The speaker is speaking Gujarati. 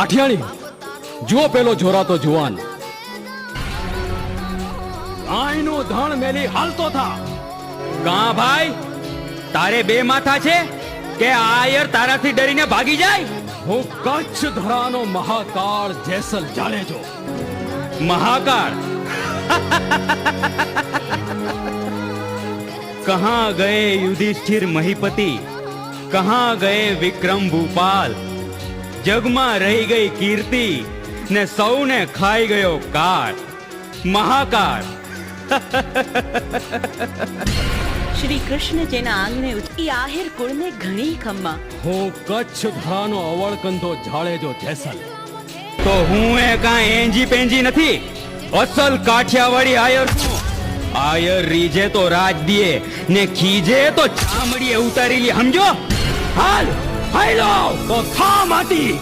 અઠિયાણી જુઓ પેલો જોરાતો જુવાન ગાયનું ધણ મેલી હાલતો થા. કા ભાઈ, તારે બે માથા છે કે આયર તારાથી ડરીને ભાગી જાય? હું કચ્છ ધરાનો મહાકાળ જેસલ જાડેજો. महाकाल कहाँ गए युधिष्ठिर महीपति, कहाँ गए विक्रम भूपाल? जगમાં રહી ગઈ કીર્તિ ને સૌને ખાઈ ગયો કાળ. મહાકાળ. શ્રી કૃષ્ણ જેના આંગણે ઉઠી આહિર કુળને ઘણી ખમ્મા. હું કચ્છ ધરાનો અવળકંધો જાડેજો જેસલ. તો હું એ કાંઈ એંજી પેંજી નથી, અસલ કાઠિયાવાડી આયર છું. આયર રીજે તો રાજ દીએ ને ખીજે તો ચામડીએ ઉતારી લે, સમજો? હાલ હાલો તો થા માટી.